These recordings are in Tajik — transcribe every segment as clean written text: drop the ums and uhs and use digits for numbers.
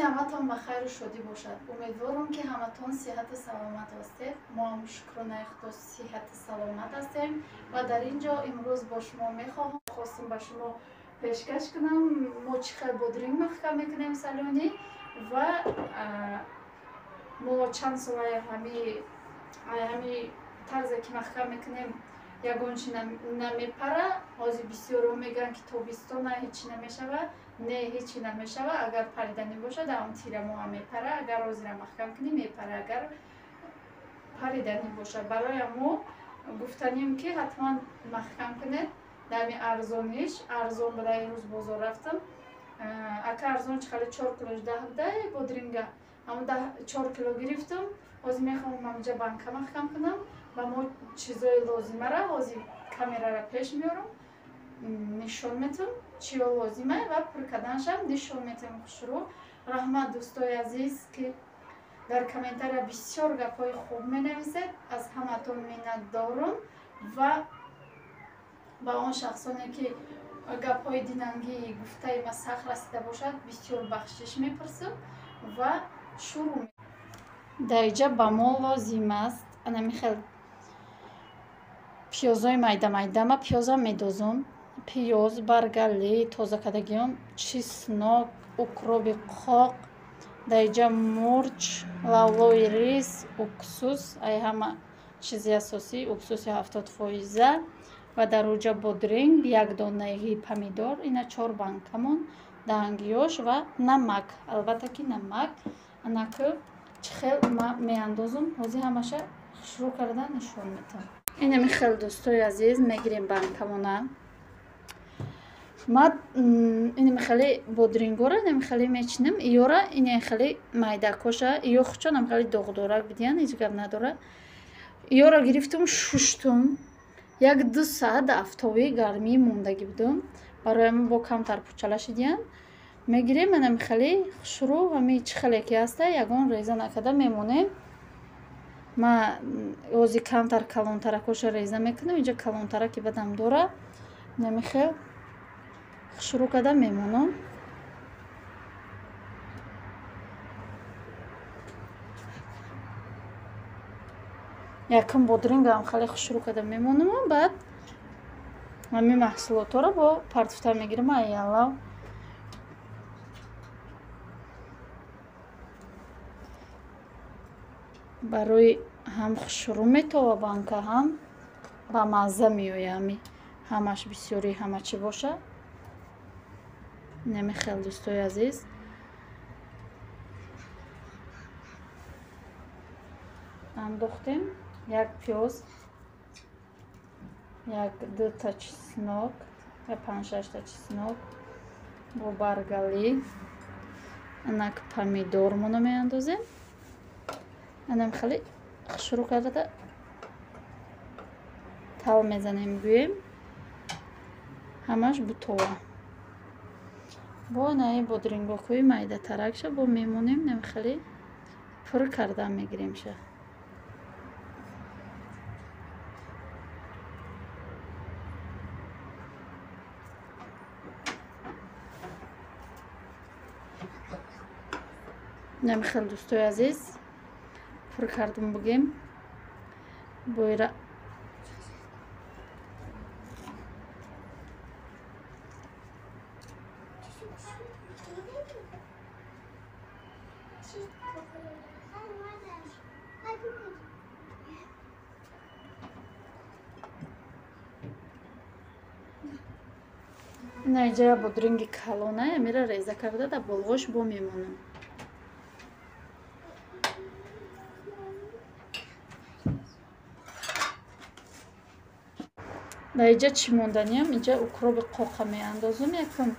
рӯзи ҳаматон ба хайру шодӣ бошад. Умедворам ки ҳаматон сиҳату саломат ҳастед. мо ҳам шукрона Худо сиҳату саломат ҳастем ва дар ин ҷо имрӯз бо шумо мехоҳам хостам ба шумо пешкаш кунам мо чӣ хел бодринг маҳкам мекунем салони ва мо чанд сол ҳами тарзе ки маҳкам мекунем ягон чи намепара. ҳозир бисёро мегӯянд ки тобистона ҳечи намешавад. Не, ҳечи намешавад. Агар паридани бошад ҳам тира мо ҳам мепара. Агар ҳозира маҳкам кунем мепара. Агар паридани бошад барои мо гуфтанем ки ҳатман маҳкам кунед. дами арзониш арзон буда имрӯз бозор рафтам. Ака арзон чихали 4 килош 10 буда бодринга ҳам 4 кило гирифтам. ҳозир мехоҳам ҳамҷа банка маҳкам кунам. ба мо чизои лозимара ҳозир камерара пеш меорам, нишон метам чиё лозима ва пур карданашам нишон метам. хушрӯ раҳмат дӯстои азиз ки дар комментария бисёр гапҳои хуб менависед. аз ҳаматон миннатдорам ва ба он шахсоне ки гапҳои динангии гуфтаи ма сахт расида бошад бисёр бахшиш мепурсам ва шурӯъ дар инҷа ба мо лозим аст анамихел пиёзои майда ма пиёзам медозам. пиёз, баргалӣ, тозакардагиён, чеснок, укроби қоқ, дар инҷа мурч, лавлои рис, уксус, ай ҳама чизи асосӣ, уксуси 70%, ва дар инҷа бодринг, як донаи помидор, ина 4 банкамон, дангиёш ва намак. албатта ки намак анаку чӣ хел ма меандозам. ҳозир ҳамаша шурӯъ карда нишон метам. инами хел дӯстои азиз мегирем банкамона. ма инами хеле бодрингора инами хеле мечинам. иёра ина хеле майдакоша иё хучонам хеле доғдорак бидиян ҳеҷ гап надора. иёра гирифтам шуштум. 1-2 саат афтоби гармӣ мондагӣ будам. барои мо бо камтар пучала шидиян. мегирем инами хеле хушрӯъ ҳами чӣ хеле ки ҳаста ягон реза накарда мемонем. ма ҳозир камтар калонтаракоша реза мекунам. инҷа калонтараки бадам дора. инами хел хушрӯъ карда мемонам. якум бодрингам хеле хушрӯъ карда мемонам. баъд ҳамин маҳсулотро бо партуфта мегирам. айялла барои ҳам хушрӯъ метова банка ҳам ба мазза меоя. ҳамаш бисёри ҳама чӣ боша. инами хел дӯстои азиз андохтем. 1 пиёз, 1-2 та чеснок ва 5-6 та чеснок бо баргалӣ анак помидормоно меандозем. анам хеле хушрӯъ карда тал мезанем гӯем ҳамаш бутова. бо наи бодрингокҳои майдатаракша бо мемонем нами хеле пур карда мегиремша. нами хел дӯстои азиз пур кардам бугем боира ина инҷа бодринги калона амира реза карда дар болғош бо мемонам. дар инҷа чӣ монданиям инҷа укроби қоқа меандозам якум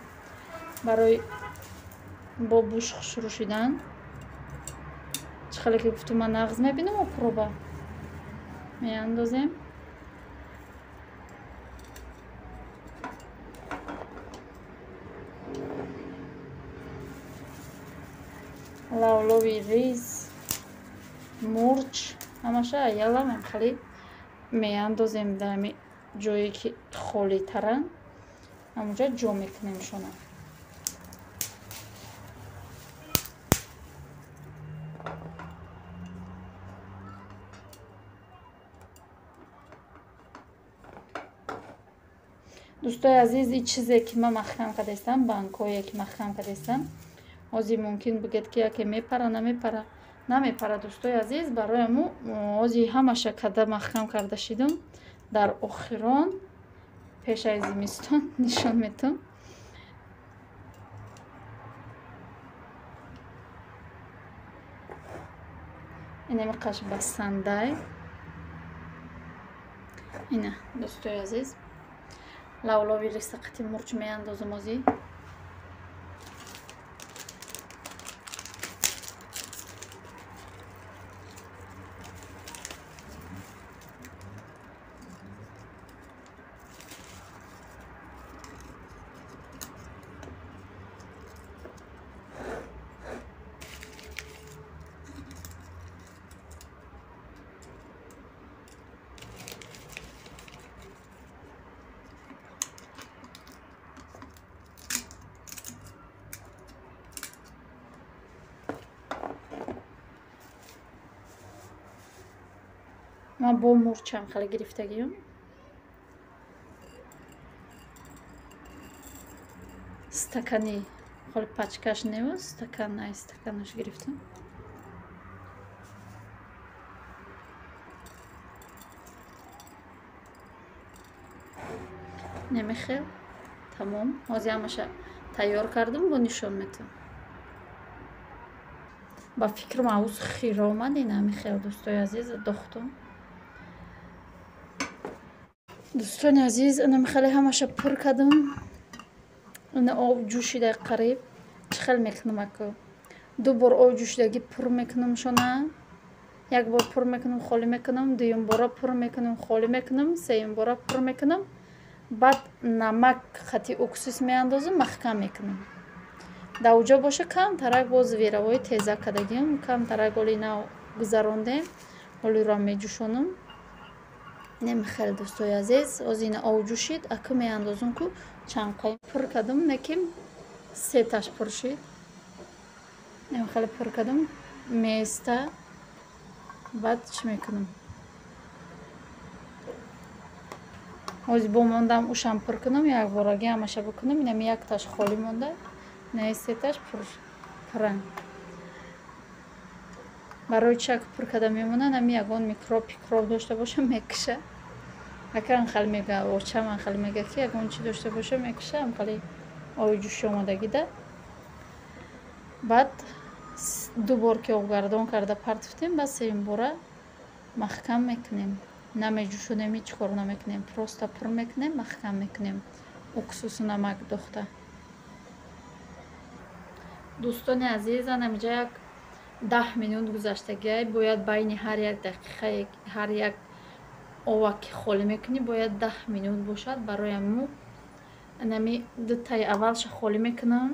барои бо буш хушрӯъ шудан. чӣ хеле ки гуфтам ман нағз мебинам укроба меандозем. лавлови рис, мурч ҳамаша айялам хеле меандозем дар ҷое ки холитаран ҳамунҷа ҷо мекунем шона. дӯстои азиз, ин чизе ки ман махкам кардастам, банкое ки махкам кардастам, ҳозир мумкин бигӯед ки яке мепара, намепара. Намепара дӯстои азиз, барои мо ҳозир ҳамаша када махкам карда шидам. Дар охирон пешаи зимистон нишон метам. Инами қаш басандай. Ина дӯстои азиз, лавлови рисақати мурч меандозам ҳозир. Ман бо мурчам хеле гирифтагиам. Стакани холи пачкаш нева, стаканай стаканаш гирифтам. Немехел тамом. Ҳозир ҳамаша тайёр кардам, бо нишон метам. ба фикрам авуз хира омад ин намехел дӯстои азиз дохтам. дӯстони азиз, инам хеле ҳамаша пур кардам. Ина об ҷӯшида қариб чӣ хел мекунам ака. Ду бор об ҷӯшидагӣ пур мекунам шона. Як бор пур мекунам, холӣ мекунам, дуюм бора пур мекунам, холӣ мекунам, сеюм бора пур мекунам. Баъд намак хати уксус меандозам, махкам мекунам. Дар уҷо боша камтарак боз виравои теза кардагиам, камтарак оли нав гузарондем, олиро меҷӯшонам. Немехел дӯстои азиз, ҳозир ина об ҷӯшид, ака меандозам ку чанқай пур кардам, неким сеташ пур шид. Немехел пур кардам, места. Баъд чӣ мекунам? ҳозир бо мондам ушам пур кунам, як бораги ҳамаша бикунам. Инами якташ холӣ монда, не сеташ пурран. барои чак пур карда мемона, нами ягон микроб дошта боша мекиша. Акан хал мега очаман хал мега ки ягон чи дошта боша мекиша, ам хали оби ҷӯши омадагида. Баъд ду бор ки обгардон карда партифтем, ба сеюм бора махкам мекунем. Намеҷӯшонем, ҳеҷ кор намекунем, просто пур мекунем, махкам мекунем, уксусу намак дохта. дӯстони азиз, намиҷа як 10 минут гузаштагиай, бояд байни ҳар як дақиқа, ҳар як ова ки холӣ мекунӣ, бояд 10 минут бошад. Барои мо нами дутаи аввалша холӣ мекунам.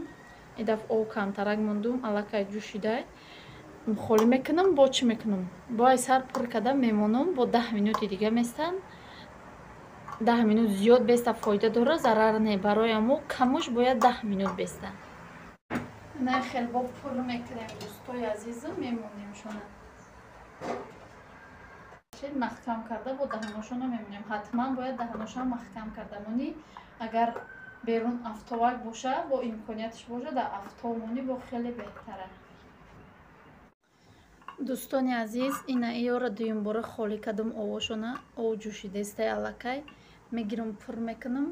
Ин дафъа об камтарак мондум, аллакай ҷӯшидай. холӣ мекунам, бо чӣ мекунам? Бо ай сар пур карда мемонам, бо 10 минути дига местан. 10 минут зиёд беста фоида дора, зарар не. Барои мо камуш бояд 10 минут беста. Не хел бо пур мекунем дӯстои азизам, мемонем шона. Махкам карда бо даҳаношона мемонем. Ҳатман бояд даҳаношона махкам карда монӣ. Агар берун автовак боша, бо имкониятш боша, дар автов монӣ бо хеле беҳтара. дӯстони азиз, ина иёра дуюм бора холӣ кардам овошона, об ҷӯшидастай аллакай мегирам пур мекунам.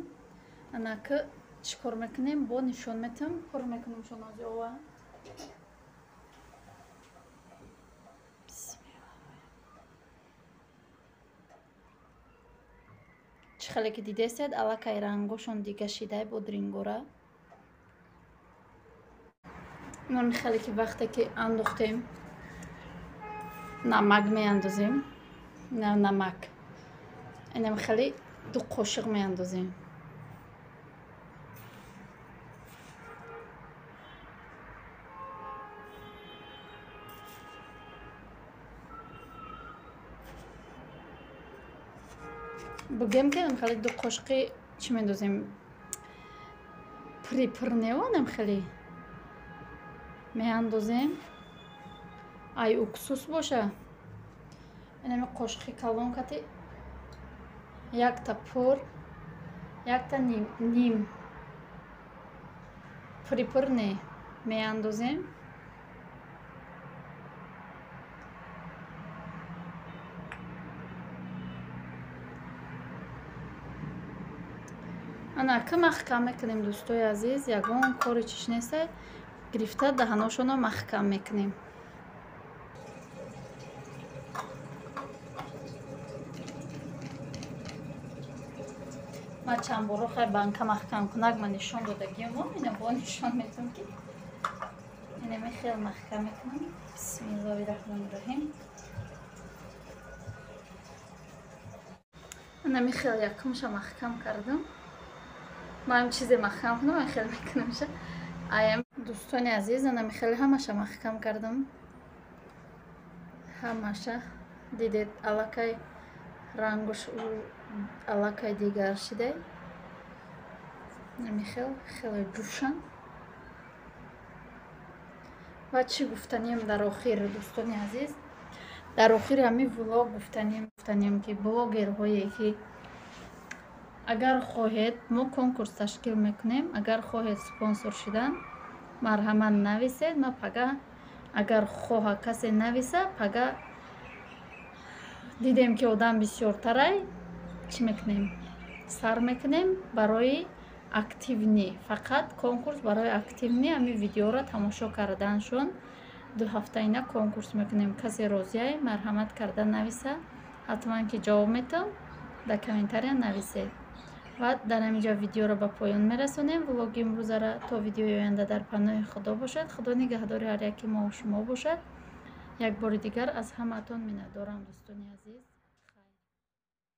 Анака чӣ кор мекунем? Бо нишон метам, пур мекунам шона ҳозир ова. чӣ хеле ки дидастед, аллакай рангошон дига шидай бо дрингора. мон хеле ки вақте ки андохтем намак меандозем. Намак инам хеле 2 қошиқ меандозем. бигем ки нам хеле 2 қошиқи чӣ мендозем? пури пур невонам хеле меандозем. ай уксус боша, инами қошиқи калон кати якта пур, якта ним припурне меандозем. ана ка маҳкам мекунем дӯстои азиз, ягон кори чиш неста, гирифта даҳаношонро маҳкам мекунем. ман чанд боро хай банка маҳкам кунак ман нишон додагиёмо ина бо нишон метавон ки инаме хел маҳкам мекунам. бисмиллоҳи раҳмони раҳим. инаме хел якумша маҳкам кардам. ман чизе маҳкам кунам ман хел мекунамша. аям дӯстони азиз, инаме хел ҳамаша маҳкам кардам. ҳамаша дидед аллакай рангуш аллакай дигар шидай. инаме хел хеле ҷӯшан. ва чӣ гуфтанем дар охир дӯстони азиз, дар охири ҳамин влог гуфтанем ки блогерҳое ки агар хоҳед мо конкурс ташкил мекунем, агар хоҳед спонсор шидан марҳамат нависед. ма пага агар хоҳа касе нависа пага дидем ки одам бисёртарай чӣ мекунем, сар мекунем барои активни, фақат конкурс барои активни ҳамин видеоро тамошо карданшон 2 ҳафтаина конкурс мекунем. касе розияй марҳамат карда нависа, ҳатман ки ҷавоб метавам, дар комментария нависед. ва дар ҳаминҷо видеоро ба поён мерасонем. влоги имрӯзара то видеои оянда дар паноҳи худо бошад. худо нигаҳдори ҳар яки мо шумо бошад. як бори дигар аз ҳамаатон миннатдорам дӯстони азиз.